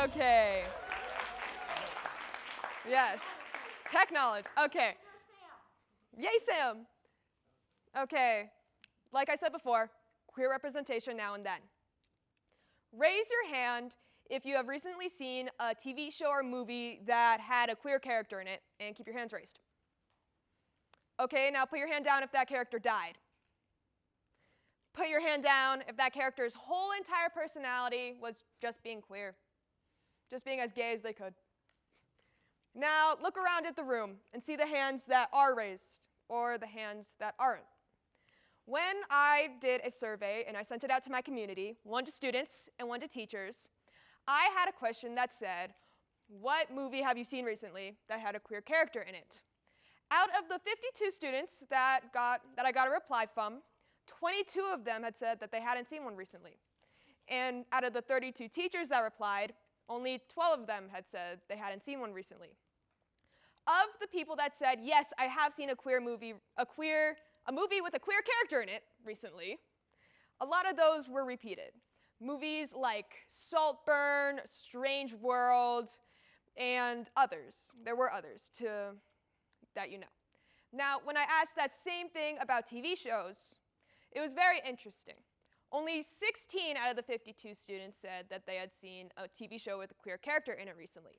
Okay. Yes. Tech knowledge. Okay. Yay, Sam. Okay. Like I said before, queer representation now and then. Raise your hand if you have recently seen a TV show or movie that had a queer character in it, and keep your hands raised. Okay, now put your hand down if that character died. Put your hand down if that character's whole entire personality was just being queer, just being as gay as they could. Now look around at the room and see the hands that are raised or the hands that aren't. When I did a survey and I sent it out to my community, one to students and one to teachers, I had a question that said, what movie have you seen recently that had a queer character in it? Out of the 52 students that I got a reply from, 22 of them had said that they hadn't seen one recently. And out of the 32 teachers that replied, only 12 of them had said they hadn't seen one recently. Of the people that said, yes, I have seen a movie with a queer character in it recently, a lot of those were repeated. Movies like Saltburn, Strange World, and others. There were others that you know. Now, when I asked that same thing about TV shows, it was very interesting. Only 16 out of the 52 students said that they had seen a TV show with a queer character in it recently.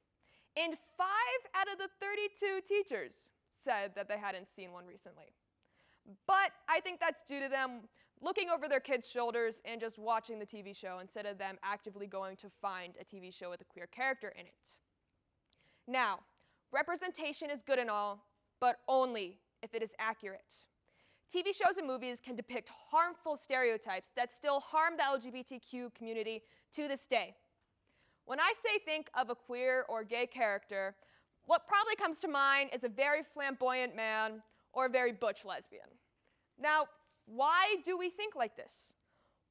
And 5 out of the 32 teachers said that they hadn't seen one recently. But I think that's due to them looking over their kids' shoulders and just watching the TV show instead of them actively going to find a TV show with a queer character in it. Now, representation is good and all, but only if it is accurate. TV shows and movies can depict harmful stereotypes that still harm the LGBTQ community to this day. When I say think of a queer or gay character, what probably comes to mind is a very flamboyant man or a very butch lesbian. Now, why do we think like this?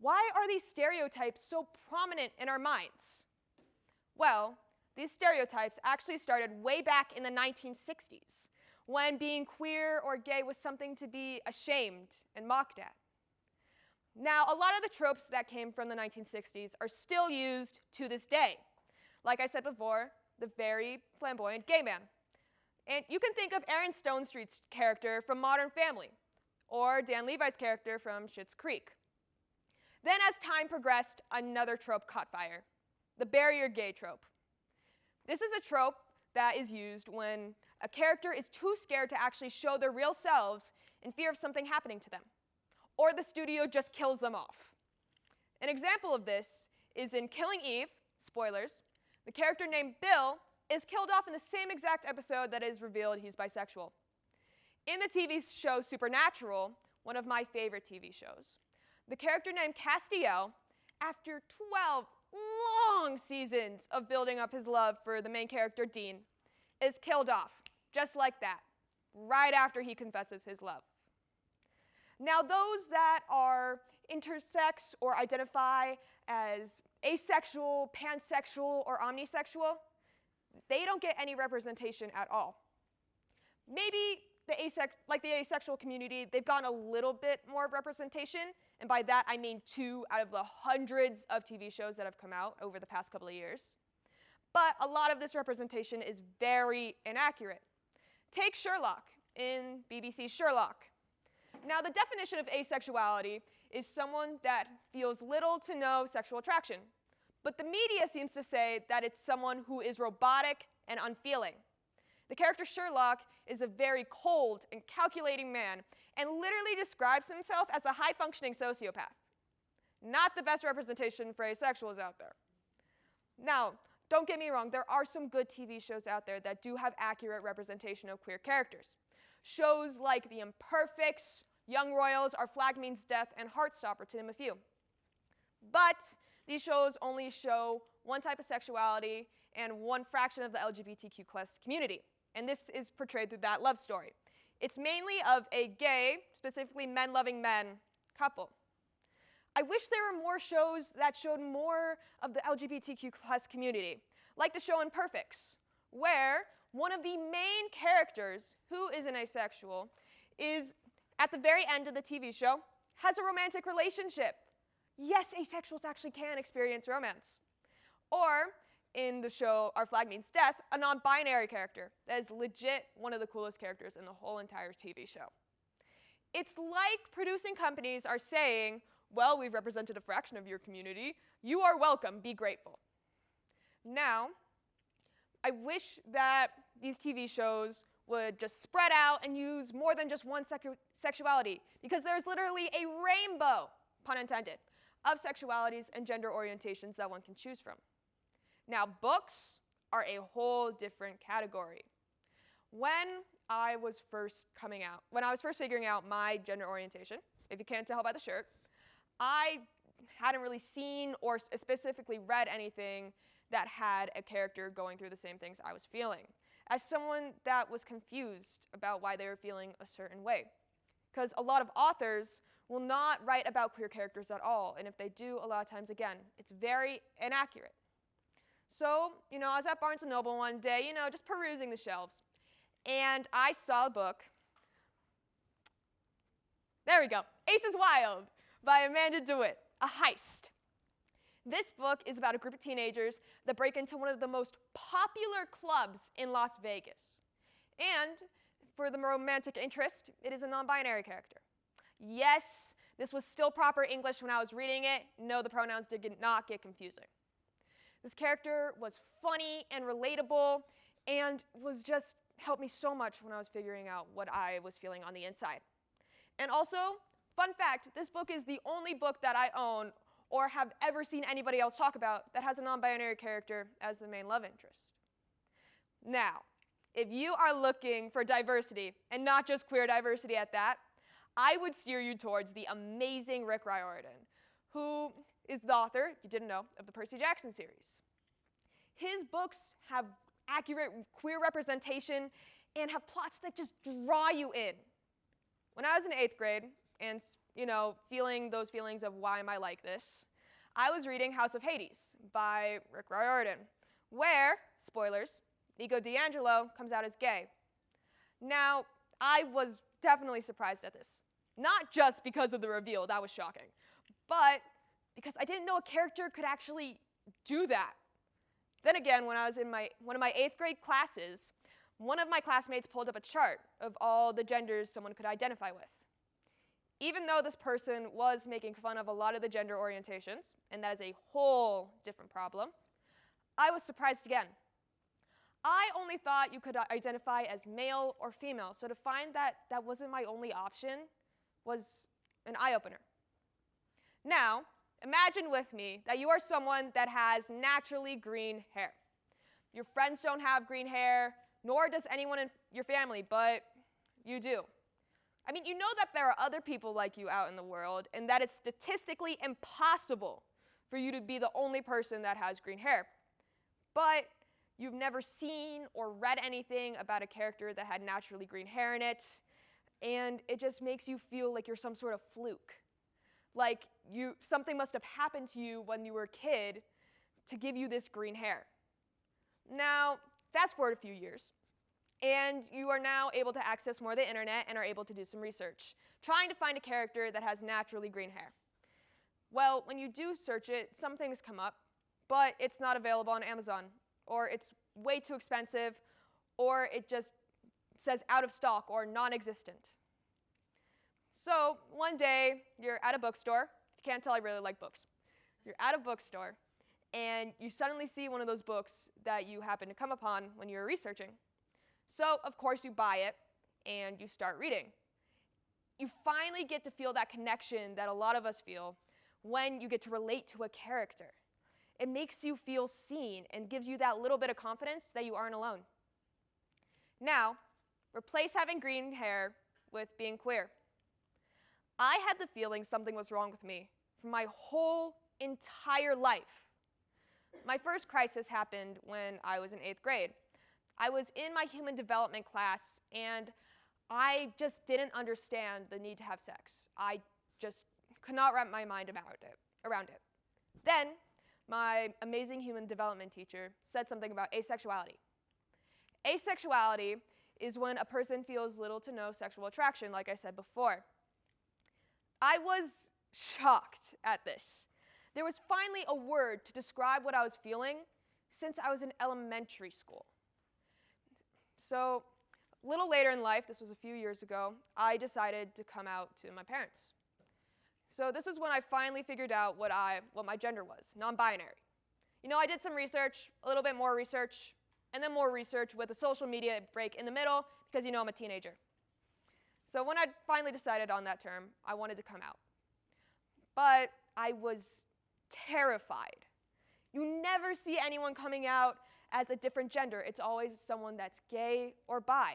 Why are these stereotypes so prominent in our minds? Well, these stereotypes actually started way back in the 1960s, when being queer or gay was something to be ashamed and mocked at. Now, a lot of the tropes that came from the 1960s are still used to this day. Like I said before, the very flamboyant gay man. And you can think of Aaron Stonestreet's character from Modern Family, or Dan Levi's character from Schitt's Creek. Then as time progressed, another trope caught fire, the barrier gay trope. This is a trope that is used when a character is too scared to actually show their real selves in fear of something happening to them, or the studio just kills them off. An example of this is in Killing Eve, spoilers, the character named Bill is killed off in the same exact episode that is revealed he's bisexual. In the TV show Supernatural, one of my favorite TV shows, the character named Castiel, after 12 long seasons of building up his love for the main character, Dean, is killed off, just like that, right after he confesses his love. Now, those that are intersex or identify as asexual, pansexual, or omnisexual, they don't get any representation at all. Maybe like the asexual community, they've gotten a little bit more representation, and by that I mean 2 out of the hundreds of TV shows that have come out over the past couple of years. But a lot of this representation is very inaccurate. Take Sherlock in BBC's Sherlock. Now, the definition of asexuality is someone that feels little to no sexual attraction. But the media seems to say that it's someone who is robotic and unfeeling. The character Sherlock is a very cold and calculating man and literally describes himself as a high-functioning sociopath. Not the best representation for asexuals out there. Now, don't get me wrong, there are some good TV shows out there that do have accurate representation of queer characters. Shows like The Imperfects, Young Royals, Our Flag Means Death, and Heartstopper, to name a few. But these shows only show one type of sexuality and one fraction of the LGBTQ+ community. And this is portrayed through that love story. It's mainly of a gay, specifically men-loving men, couple. I wish there were more shows that showed more of the LGBTQ+ community, like the show Imperfects, where one of the main characters, who is an asexual, is, at the very end of the TV show, has a romantic relationship. Yes, asexuals actually can experience romance. Or in the show Our Flag Means Death, a non-binary character that is legit one of the coolest characters in the whole entire TV show. It's like producing companies are saying, well, we've represented a fraction of your community. You are welcome. Be grateful. Now, I wish that these TV shows would just spread out and use more than just one sexuality, because there's literally a rainbow, pun intended, of sexualities and gender orientations that one can choose from. Now, books are a whole different category. When I was first figuring out my gender orientation, if you can't tell by the shirt, I hadn't really seen or specifically read anything that had a character going through the same things I was feeling, as someone that was confused about why they were feeling a certain way. Because a lot of authors will not write about queer characters at all, and if they do, a lot of times, again, it's very inaccurate. So, I was at Barnes & Noble one day, just perusing the shelves, and I saw a book. There we go, Ace is Wild by Amanda DeWitt, a heist. This book is about a group of teenagers that break into one of the most popular clubs in Las Vegas. And for the romantic interest, it is a non-binary character. Yes, this was still proper English when I was reading it. No, the pronouns did not get confusing. This character was funny and relatable and helped me so much when I was figuring out what I was feeling on the inside. And also, fun fact, this book is the only book that I own or have ever seen anybody else talk about that has a non-binary character as the main love interest. Now, if you are looking for diversity, and not just queer diversity at that, I would steer you towards the amazing Rick Riordan, who is the author, if you didn't know, of the Percy Jackson series. His books have accurate queer representation and have plots that just draw you in. When I was in 8th grade, and feeling those feelings of why am I like this, I was reading House of Hades by Rick Riordan, where, spoilers, Nico D'Angelo comes out as gay. Now, I was definitely surprised at this. Not just because of the reveal, that was shocking, but because I didn't know a character could actually do that. Then again, when I was in one of my 8th grade classes, one of my classmates pulled up a chart of all the genders someone could identify with. Even though this person was making fun of a lot of the gender orientations, and that is a whole different problem, I was surprised again. I only thought you could identify as male or female, so to find that that wasn't my only option was an eye-opener. Now, imagine with me that you are someone that has naturally green hair. Your friends don't have green hair, nor does anyone in your family, but you do. I mean, you know that there are other people like you out in the world, and that it's statistically impossible for you to be the only person that has green hair. But you've never seen or read anything about a character that had naturally green hair in it, and it just makes you feel like you're some sort of fluke. Like something must have happened to you when you were a kid to give you this green hair. Now, fast forward a few years, and you are now able to access more of the internet and are able to do some research, trying to find a character that has naturally green hair. Well, when you do search it, some things come up, but it's not available on Amazon, or it's way too expensive, or it just says out of stock or non-existent. So one day, you're at a bookstore. If you can't tell, I really like books. You're at a bookstore, and you suddenly see one of those books that you happen to come upon when you were researching. So, of course, you buy it, and you start reading. You finally get to feel that connection that a lot of us feel when you get to relate to a character. It makes you feel seen and gives you that little bit of confidence that you aren't alone. Now, replace having green hair with being queer. I had the feeling something was wrong with me for my whole entire life. My first crisis happened when I was in 8th grade. I was in my human development class, and I just didn't understand the need to have sex. I just could not wrap my mind around it. Then, my amazing human development teacher said something about asexuality. Asexuality is when a person feels little to no sexual attraction, like I said before. I was shocked at this. There was finally a word to describe what I was feeling since I was in elementary school. So a little later in life, this was a few years ago, I decided to come out to my parents. So this is when I finally figured out what my gender was, non-binary. You know, I did some research, a little bit more research, and then more research with a social media break in the middle, because you know I'm a teenager. So when I finally decided on that term, I wanted to come out. But I was terrified. You never see anyone coming out as a different gender. It's always someone that's gay or bi.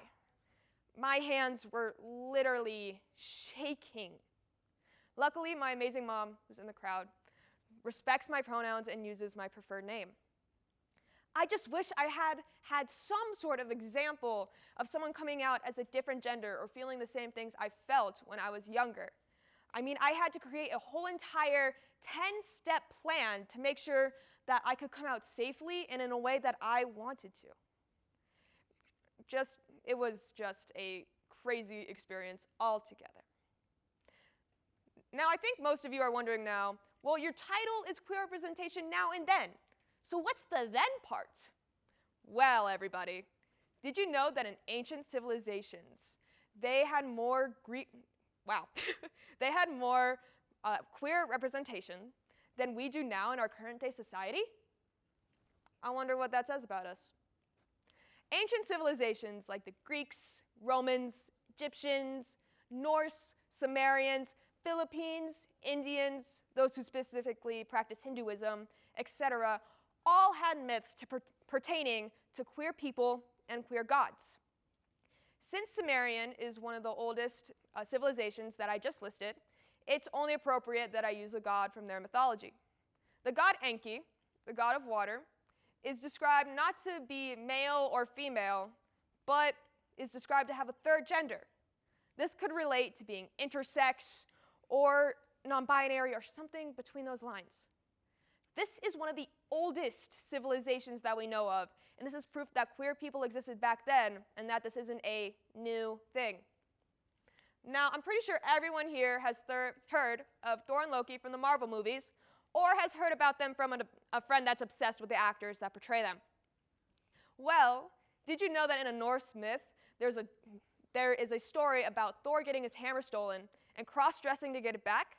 My hands were literally shaking. Luckily, my amazing mom, who's in the crowd, respects my pronouns and uses my preferred name. I just wish I had some sort of example of someone coming out as a different gender or feeling the same things I felt when I was younger. I mean, I had to create a whole entire 10-step plan to make sure that I could come out safely and in a way that I wanted to. It was just a crazy experience altogether. Now, I think most of you are wondering now, well, your title is queer representation now and then. So what's the then part? Well, everybody, did you know that in ancient civilizations, they had more they had more queer representation than we do now in our current day society? I wonder what that says about us. Ancient civilizations like the Greeks, Romans, Egyptians, Norse, Sumerians, Philippines, Indians, those who specifically practice Hinduism, etc., all had myths pertaining to queer people and queer gods. Since Sumerian is one of the oldest civilizations that I just listed, it's only appropriate that I use a god from their mythology. The god Enki, the god of water, is described not to be male or female, but is described to have a third gender. This could relate to being intersex or non-binary or something between those lines. This is one of the oldest civilizations that we know of, and this is proof that queer people existed back then and that this isn't a new thing. Now, I'm pretty sure everyone here has heard of Thor and Loki from the Marvel movies, or has heard about them from a friend that's obsessed with the actors that portray them. Well, did you know that in a Norse myth, there is a story about Thor getting his hammer stolen and cross-dressing to get it back?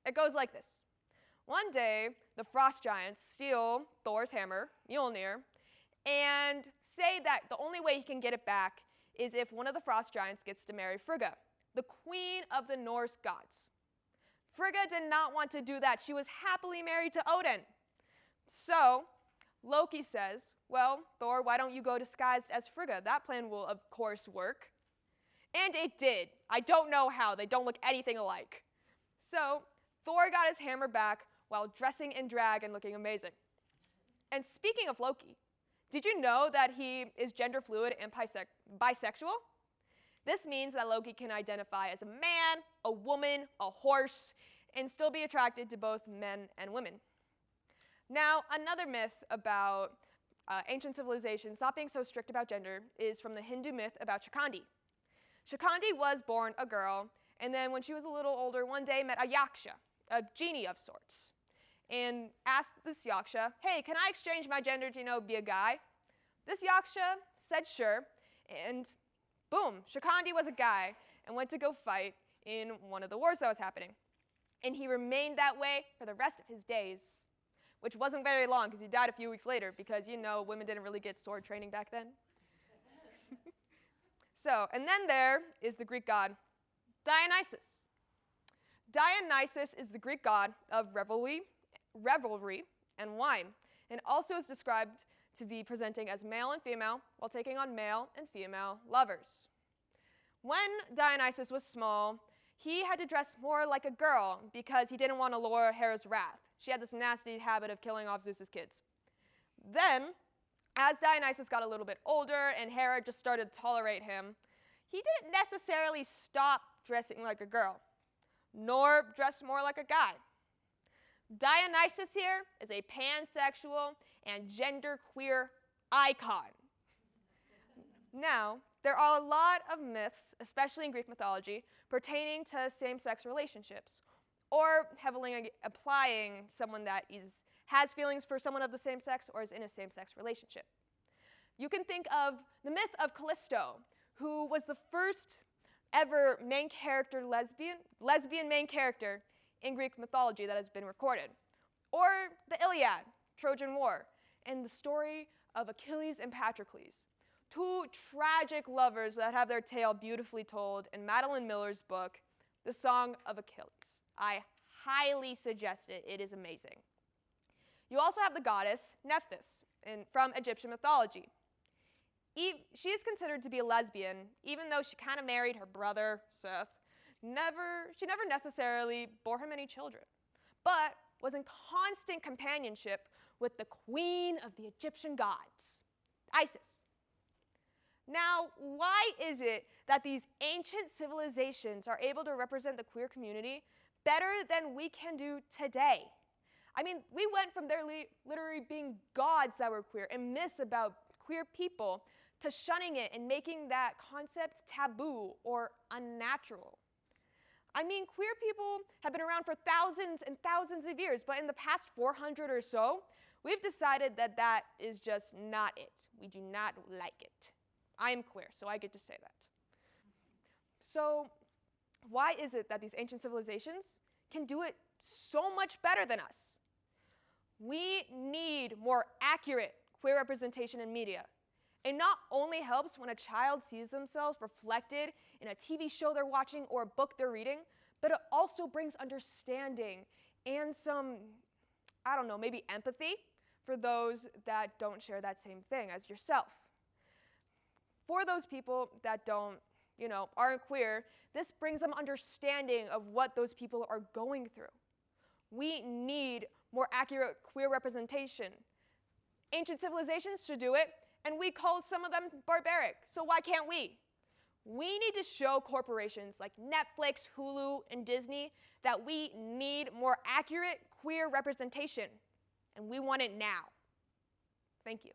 It goes like this. One day, the frost giants steal Thor's hammer, Mjolnir, and say that the only way he can get it back is if one of the frost giants gets to marry Frigga, the queen of the Norse gods. Frigga did not want to do that. She was happily married to Odin. So Loki says, well, Thor, why don't you go disguised as Frigga? That plan will, of course, work. And it did. I don't know how. They don't look anything alike. So Thor got his hammer back while dressing in drag and looking amazing. And speaking of Loki, did you know that he is gender fluid and bisexual? This means that Loki can identify as a man, a woman, a horse, and still be attracted to both men and women. Now, another myth about ancient civilizations not being so strict about gender is from the Hindu myth about Shakandi. Shakandi was born a girl, and then when she was a little older, one day met a yaksha, a genie of sorts, and asked this yaksha, hey, can I exchange my gender to, be a guy? This yaksha said sure, and boom, Shakandi was a guy and went to go fight in one of the wars that was happening. And he remained that way for the rest of his days, which wasn't very long because he died a few weeks later because, women didn't really get sword training back then. So, and then there is the Greek god Dionysus. Dionysus is the Greek god of revelry and wine, and also is described to be presenting as male and female while taking on male and female lovers. When Dionysus was small, he had to dress more like a girl because he didn't want to lure Hera's wrath. She had this nasty habit of killing off Zeus's kids. Then, as Dionysus got a little bit older and Hera just started to tolerate him, he didn't necessarily stop dressing like a girl, nor dress more like a guy. Dionysus here is a pansexual and genderqueer icon. Now, there are a lot of myths, especially in Greek mythology, pertaining to same-sex relationships, or heavily applying someone that is has feelings for someone of the same sex or is in a same-sex relationship. You can think of the myth of Callisto, who was the first ever main character lesbian main character in Greek mythology that has been recorded. Or the Iliad, Trojan War, and the story of Achilles and Patroclus, two tragic lovers that have their tale beautifully told in Madeline Miller's book, The Song of Achilles. I highly suggest it. It is amazing. You also have the goddess Nephthys from Egyptian mythology. She is considered to be a lesbian, even though she kind of married her brother, Seth. She never necessarily bore him any children, but was in constant companionship with the queen of the Egyptian gods, Isis. Now, why is it that these ancient civilizations are able to represent the queer community better than we can do today? I mean, we went from there literally being gods that were queer and myths about queer people to shunning it and making that concept taboo or unnatural. I mean, queer people have been around for thousands and thousands of years, but in the past 400 or so, we've decided that that is just not it. We do not like it. I am queer, so I get to say that. So why is it that these ancient civilizations can do it so much better than us? We need more accurate queer representation in media. It not only helps when a child sees themselves reflected in a TV show they're watching or a book they're reading, but it also brings understanding and some, I don't know, maybe empathy for those that don't share that same thing as yourself. For those people that aren't queer, this brings them understanding of what those people are going through. We need more accurate queer representation. Ancient civilizations should do it, and we call some of them barbaric, so why can't we? We need to show corporations like Netflix, Hulu, and Disney that we need more accurate queer representation, and we want it now. Thank you.